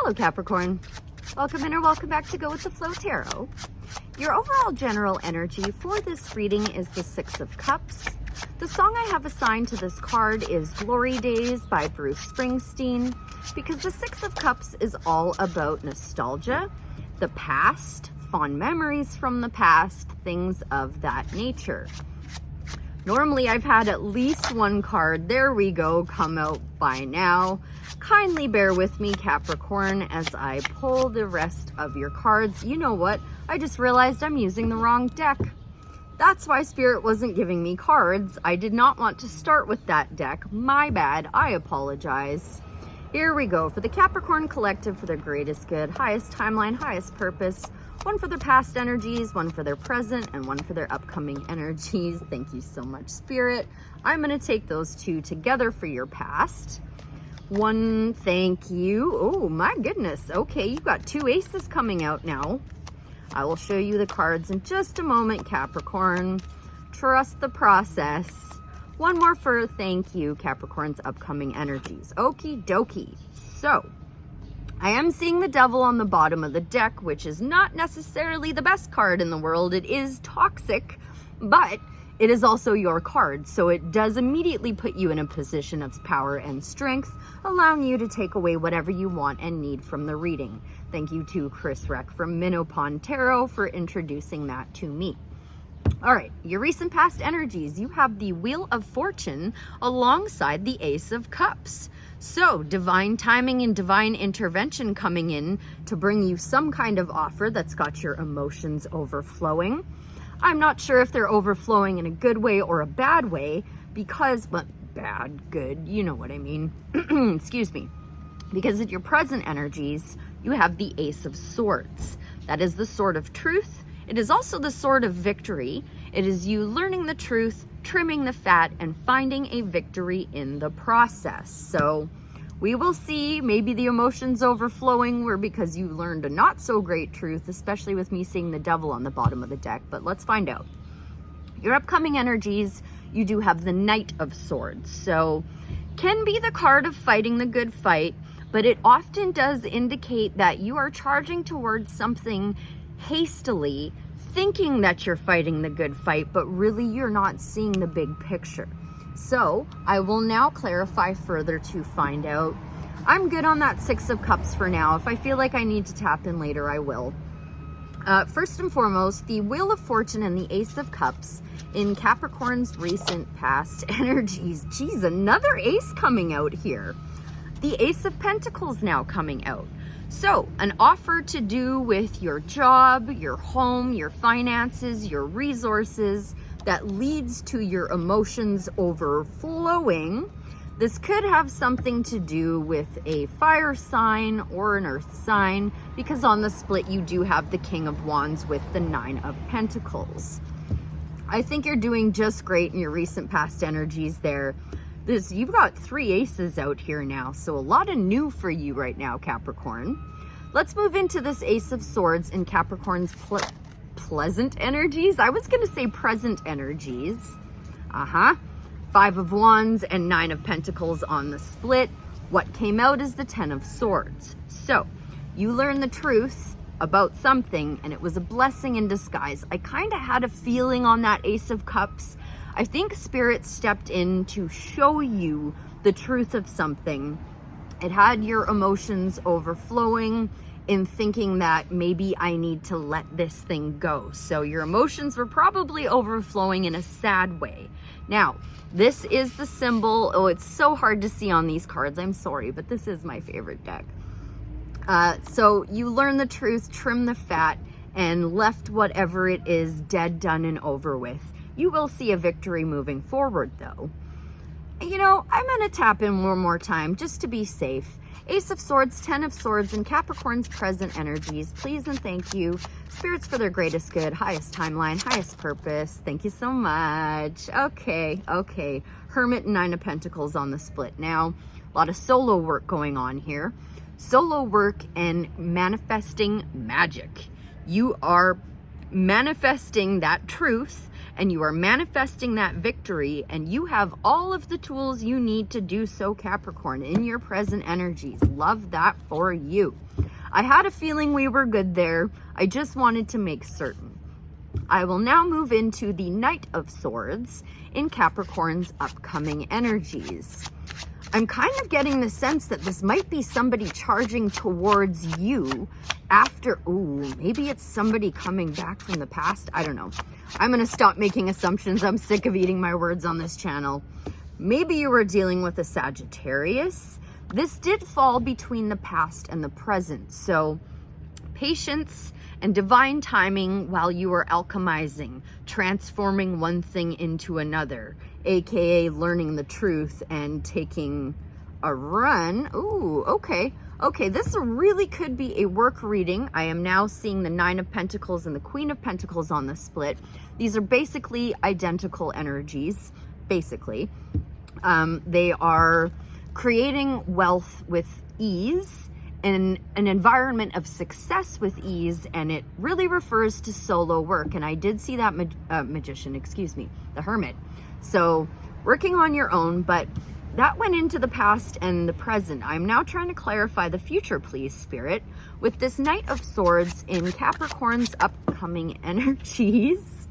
Hello Capricorn, welcome in or welcome back to Go With The Flow Tarot. Your overall general energy for this reading is the Six of Cups. The song I have assigned to this card is Glory Days by Bruce Springsteen, because the Six of Cups is all about nostalgia, the past, fond memories from the past, things of that nature. Normally I've had at least one card, there we go, come out by now. Kindly bear with me, Capricorn, as I pull the rest of your cards. You know what? I just realized I'm using the wrong deck. That's why Spirit wasn't giving me cards. I did not want to start with that deck. My bad. I apologize. Here we go. For the Capricorn Collective, for their greatest good, highest timeline, highest purpose. One for their past energies, one for their present, and one for their upcoming energies. Thank you so much, Spirit. I'm going to take those two together for your past. One, thank you. Oh, my goodness. Okay, you've got two aces coming out now. I will show you the cards in just a moment, Capricorn. Trust the process. One more for thank you, Capricorn's upcoming energies. Okie dokie. So, I am seeing the Devil on the bottom of the deck, which is not necessarily the best card in the world. It is toxic, but it is also your card. So it does immediately put you in a position of power and strength, allowing you to take away whatever you want and need from the reading. Thank you to Chris Reck from Minnow Pond Tarot for introducing that to me. All right, your recent past energies. You have the Wheel of Fortune alongside the Ace of Cups. So divine timing and divine intervention coming in to bring you some kind of offer that's got your emotions overflowing. I'm not sure if they're overflowing in a good way or a bad way because, but bad, good, you know what I mean. Excuse me. Because of your present energies, you have the Ace of Swords. That is the sword of truth. It is also the sword of victory. It is you learning the truth, trimming the fat, and finding a victory in the process. So we will see. Maybe the emotions overflowing were because you learned a not so great truth, especially with me seeing the Devil on the bottom of the deck, but let's find out. Your upcoming energies, you do have the Knight of Swords. So can be the card of fighting the good fight, but it often does indicate that you are charging towards something hastily, thinking that you're fighting the good fight, but really you're not seeing the big picture. So I will now clarify further to find out. I'm good on that Six of Cups for now. If I feel like I need to tap in later, I will. First and foremost, the Wheel of Fortune and the Ace of Cups in Capricorn's recent past energies. Geez, another ace coming out here. The Ace of Pentacles now coming out. So, an offer to do with your job, your home, your finances, your resources that leads to your emotions overflowing. This could have something to do with a fire sign or an earth sign, because on the split you do have the King of Wands with the Nine of Pentacles. I think you're doing just great in your recent past energies there. You've got three aces out here now, so a lot of new for you right now, Capricorn. Let's move into this Ace of Swords in Capricorn's pleasant energies. I was going to say present energies. Five of Wands and Nine of Pentacles on the split. What came out is the Ten of Swords. So, you learn the truth about something, and it was a blessing in disguise. I kind of had a feeling on that Ace of Cups. I think Spirit stepped in to show you the truth of something. It had your emotions overflowing in thinking that maybe I need to let this thing go. So your emotions were probably overflowing in a sad way. Now, this is the symbol. Oh, it's so hard to see on these cards. I'm sorry, but this is my favorite deck. So you learn the truth, trim the fat, and left whatever it is dead, done, and over with. You will see a victory moving forward, though. You know, I'm going to tap in one more time just to be safe. Ace of Swords, Ten of Swords, and Capricorn's present energies. Please and thank you. Spirits for their greatest good, highest timeline, highest purpose. Thank you so much. Okay. Hermit and Nine of Pentacles on the split. Now, a lot of solo work going on here. Solo work and manifesting magic. You are manifesting that truth and you are manifesting that victory, and you have all of the tools you need to do so, Capricorn, in your present energies. Love that for you. I had a feeling we were good there. I just wanted to make certain. I will now move into the Knight of Swords in Capricorn's upcoming energies. I'm kind of getting the sense that this might be somebody charging towards you after, ooh, maybe it's somebody coming back from the past. I don't know. I'm going to stop making assumptions. I'm sick of eating my words on this channel. Maybe you were dealing with a Sagittarius. This did fall between the past and the present. So patience and divine timing while you are alchemizing, transforming one thing into another, aka learning the truth and taking a run. Ooh, okay. Okay, this really could be a work reading. I am now seeing the Nine of Pentacles and the Queen of Pentacles on the split. These are basically identical energies, basically. They are creating wealth with ease, in an environment of success with ease, and it really refers to solo work. And I did see that the Hermit. So working on your own, but that went into the past and the present. I'm now trying to clarify the future, please, Spirit, with this Knight of Swords in Capricorn's upcoming energies.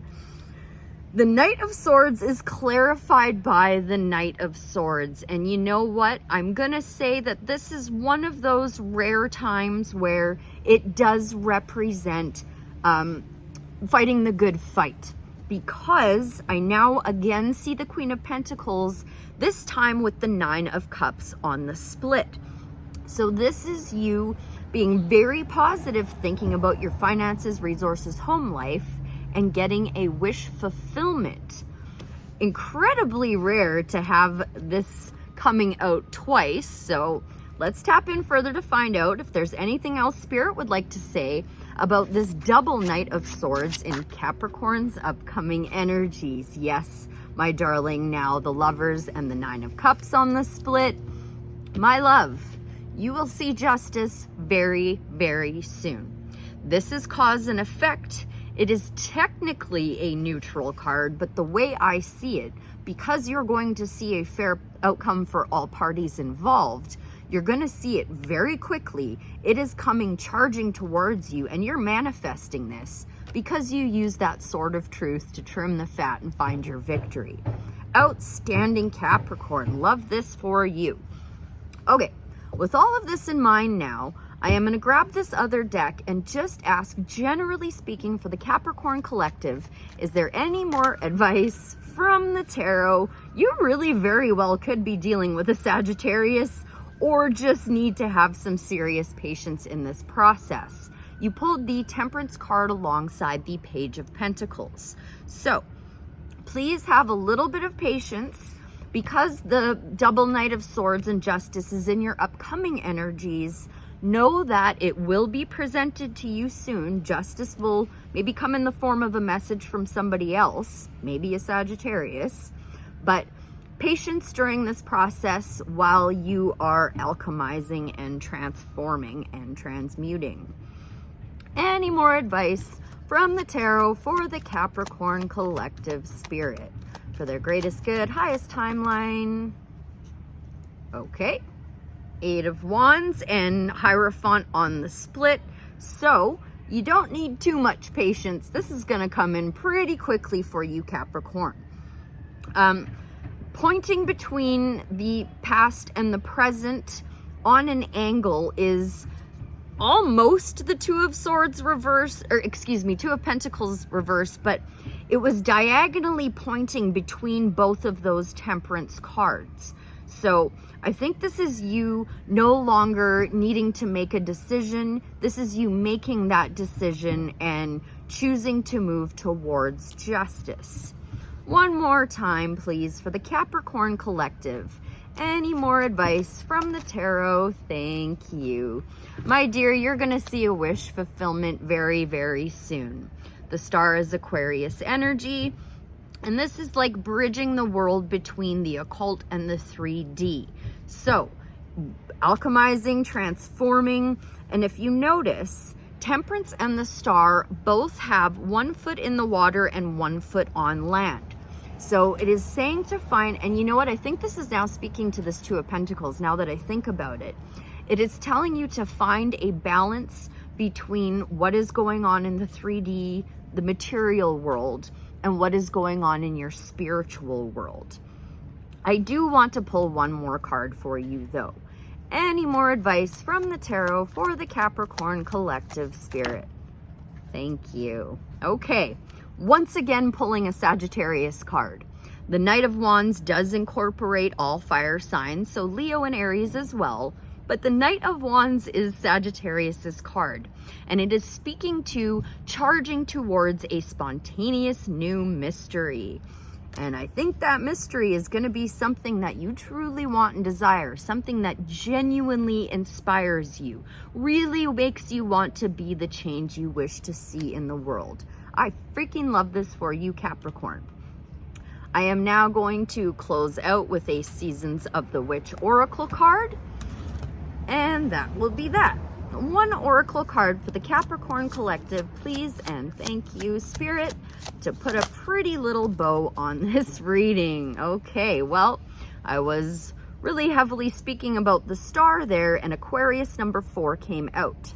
The Knight of Swords is clarified by the Knight of Swords. And you know what? I'm going to say that this is one of those rare times where it does represent fighting the good fight. Because I now again see the Queen of Pentacles, this time with the Nine of Cups on the split. So this is you being very positive, thinking about your finances, resources, home life, and getting a wish fulfillment. Incredibly rare to have this coming out twice, so let's tap in further to find out if there's anything else Spirit would like to say about this double Knight of Swords in Capricorn's upcoming energies. Yes, my darling, now the Lovers and the Nine of Cups on the split. My love, you will see justice very, very soon. This is cause and effect. It is technically a neutral card, but the way I see it, because you're going to see a fair outcome for all parties involved, you're going to see it very quickly. It is coming charging towards you, and you're manifesting this because you use that sword of truth to trim the fat and find your victory. Outstanding, Capricorn. Love this for you. Okay, with all of this in mind now, I am going to grab this other deck and just ask, generally speaking, for the Capricorn collective, is there any more advice from the tarot? You really very well could be dealing with a Sagittarius or just need to have some serious patience in this process. You pulled the Temperance card alongside the Page of Pentacles. So please have a little bit of patience because the double Knight of Swords and Justice is in your upcoming energies. Know that it will be presented to you soon. Justice will maybe come in the form of a message from somebody else, maybe a Sagittarius, but patience during this process while you are alchemizing and transforming and transmuting. Any more advice from the tarot for the Capricorn collective, Spirit, for their greatest good, highest timeline? Okay. Eight of Wands and Hierophant on the split. So you don't need too much patience. This is going to come in pretty quickly for you, Capricorn. Pointing between the past and the present on an angle is almost the Two of Swords reverse, or excuse me, Two of Pentacles reverse, but it was diagonally pointing between both of those Temperance cards. So I think this is you no longer needing to make a decision. This is you making that decision and choosing to move towards justice. One more time, please, for the Capricorn collective. Any more advice from the tarot? Thank you. My dear, you're going to see a wish fulfillment very, very soon. The star is Aquarius energy. And this is like bridging the world between the occult and the 3D. So, alchemizing, transforming, and if you notice, Temperance and the Star both have 1 foot in the water and 1 foot on land. So it is saying to find, and you know what, I think this is now speaking to this Two of Pentacles, now that I think about it. It is telling you to find a balance between what is going on in the 3D, the material world, and what is going on in your spiritual world. I do want to pull one more card for you though. Any more advice from the tarot for the Capricorn collective spirit? Thank you. Okay. Once again, pulling a Sagittarius card. The Knight of Wands does incorporate all fire signs, so Leo and Aries as well. But the Knight of Wands is Sagittarius's card, and it is speaking to charging towards a spontaneous new mystery. And I think that mystery is going to be something that you truly want and desire, something that genuinely inspires you, really makes you want to be the change you wish to see in the world. I freaking love this for you, Capricorn. I am now going to close out with a Seasons of the Witch Oracle card. And that will be that. One Oracle card for the Capricorn collective, please. And thank you, Spirit, to put a pretty little bow on this reading. Okay, well, I was really heavily speaking about the star there, and Aquarius number 4 came out.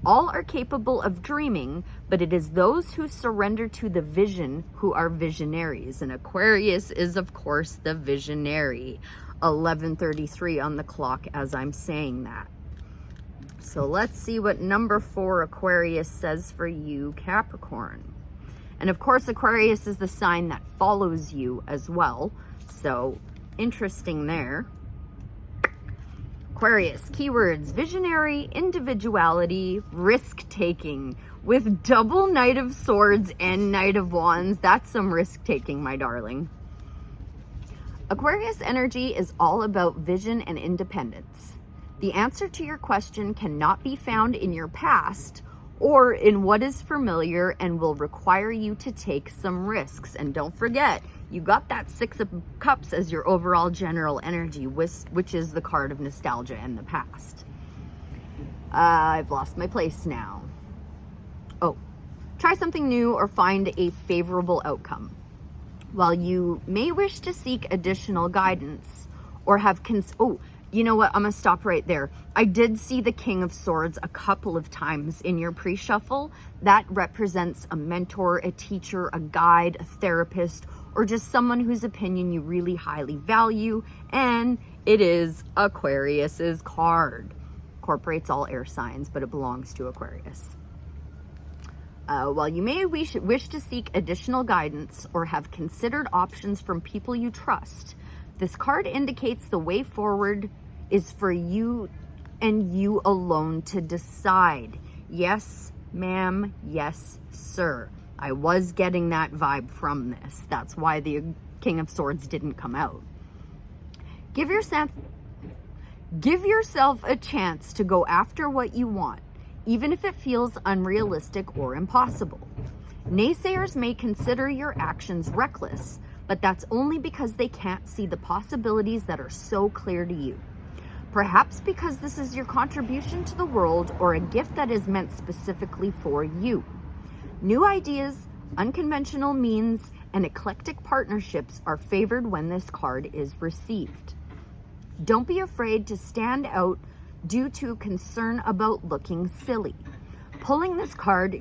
All are capable of dreaming, but it is those who surrender to the vision who are visionaries. And Aquarius is, of course, the visionary. 11:33 on the clock as I'm saying that. So let's see what number 4 Aquarius says for you, Capricorn. And of course, Aquarius is the sign that follows you as well. So interesting there. Aquarius, keywords, visionary, individuality, risk-taking, with double Knight of Swords and Knight of Wands. That's some risk-taking, my darling. Aquarius energy is all about vision and independence. The answer to your question cannot be found in your past or in what is familiar and will require you to take some risks. And don't forget, you got that 6 of Cups as your overall general energy, which is the card of nostalgia and the past. I've lost my place now. Oh, try something new or find a favorable outcome. While you may wish to seek additional guidance or have you know what? I'm going to stop right there. I did see the King of Swords a couple of times in your pre-shuffle. That represents a mentor, a teacher, a guide, a therapist, or just someone whose opinion you really highly value. And it is Aquarius's card. Incorporates all air signs, but it belongs to Aquarius. While you may wish to seek additional guidance or have considered options from people you trust, this card indicates the way forward is for you and you alone to decide. Yes, ma'am. Yes, sir. I was getting that vibe from this. That's why the King of Swords didn't come out. Give yourself a chance to go after what you want, even if it feels unrealistic or impossible. Naysayers may consider your actions reckless, but that's only because they can't see the possibilities that are so clear to you. Perhaps because this is your contribution to the world or a gift that is meant specifically for you. New ideas, unconventional means, and eclectic partnerships are favored when this card is received. Don't be afraid to stand out due to concern about looking silly. Pulling this card,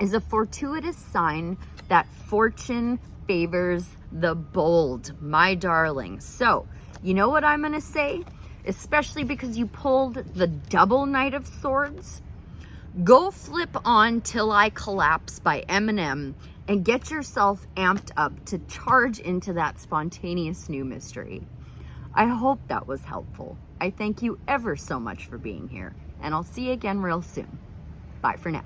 is a fortuitous sign that fortune favors the bold, my darling. So, you know what I'm going to say? Especially because you pulled the double Knight of Swords. Go flip on Till I Collapse by Eminem and get yourself amped up to charge into that spontaneous new mystery. I hope that was helpful. I thank you ever so much for being here, and I'll see you again real soon. Bye for now.